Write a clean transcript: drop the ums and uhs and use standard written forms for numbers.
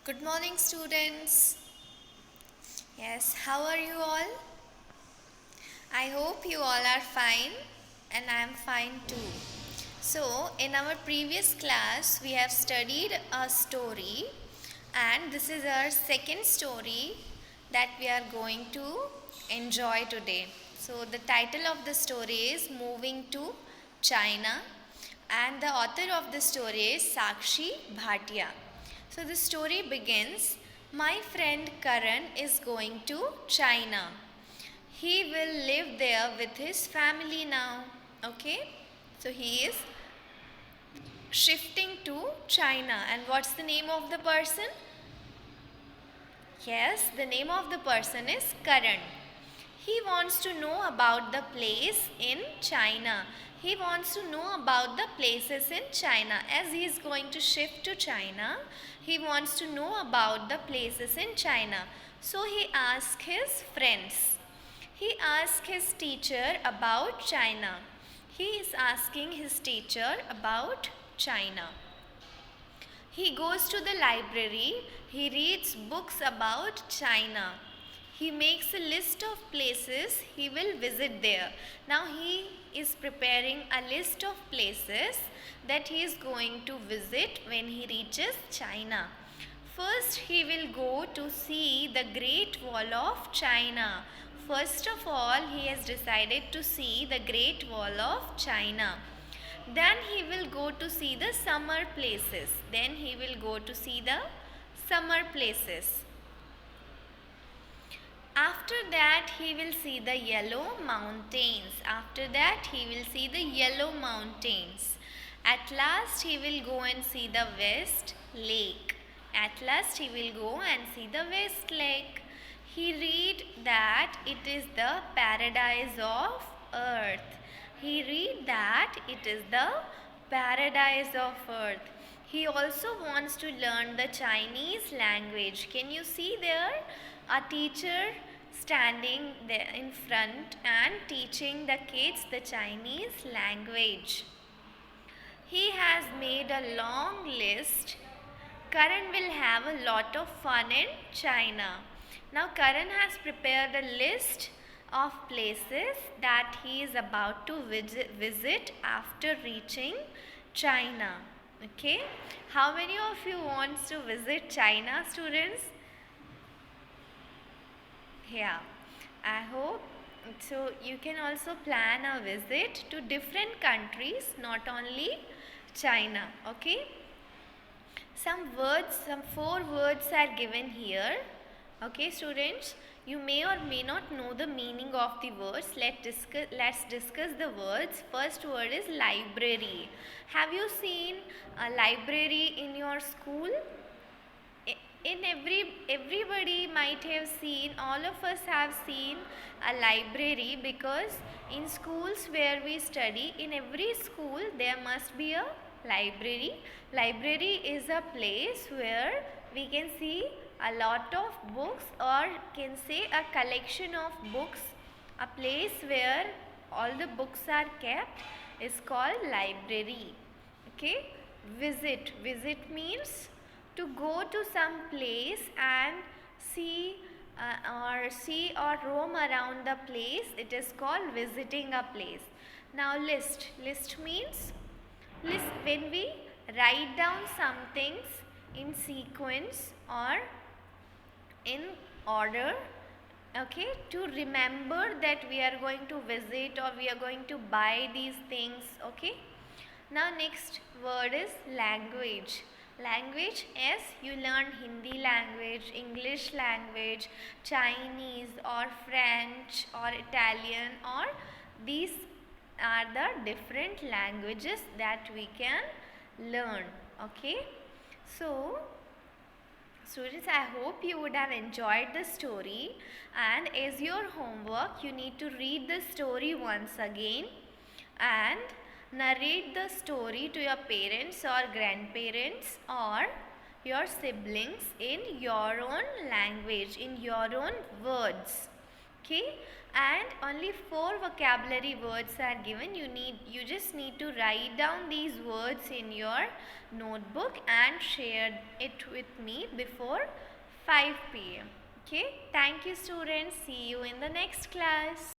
Good morning, students. Yes, how are you all? I hope you all are fine and I am fine too. So, in our previous class, we have studied a story, and this is our second story that we are going to enjoy today. So, the title of the story is Moving to China, and the author of the story is Sakshi Bhatia. So, the story begins. My friend Karan is going to China. He will live there with his family now. Okay? So he is shifting to China. And what's the name of the person? Yes, the name of the person is Karan. He wants to know about the place in China. He wants to know about the places in China. As he is going to shift to China, he wants to know about the places in China. So he asks his friends. He asked his teacher about China. He is asking his teacher about China. He goes to the library. He reads books about China. He makes a list of places he will visit there. Now he is preparing a list of places that he is going to visit when he reaches China. First, he will go to see the Great Wall of China. First of all, he has decided to see the Great Wall of China. Then he will go to see the summer places. Then he will go to see the summer places. After that, he will see the yellow mountains. After that, he will see the yellow mountains. At last, he will go and see the West Lake. At last, he will go and see the West Lake. He read that it is the paradise of earth. He read that it is the paradise of earth. He also wants to learn the Chinese language. Can you see there a teacher standing there in front and teaching the kids the Chinese language? He has made a long list. Karan will have a lot of fun in China. Now Karan has prepared a list of places that he is about to visit after reaching China. Okay? How many of you wants to visit China, students? Yeah, I hope so. You can also plan a visit to different countries, not only China. Okay? Some four words are given here. Okay, students, you may or may not know the meaning of the words. Let's discuss the words. First word is library. Have you seen a library in your school? Everybody might have seen, all of us have seen a library, because in schools where we study, in every school there must be a library. Library is a place where we can see a lot of books, or can say a collection of books. A place where all the books are kept is called library. Okay? Visit means to go to some place and see or roam around the place. It is called visiting a place. Now list means when we write down some things in sequence or in order, okay, to remember that we are going to visit or we are going to buy these things. Okay, now next word is language. Language is you learn Hindi language, English language, Chinese or French or Italian, or these are the different languages that we can learn. Okay, so students, I hope you would have enjoyed the story, and as your homework you need to read the story once again and narrate the story to your parents or grandparents or your siblings in your own language, in your own words. Okay, and only 4 vocabulary words are given. You just need to write down these words in your notebook and share it with me before 5 p.m. Okay, thank you students. See you in the next class.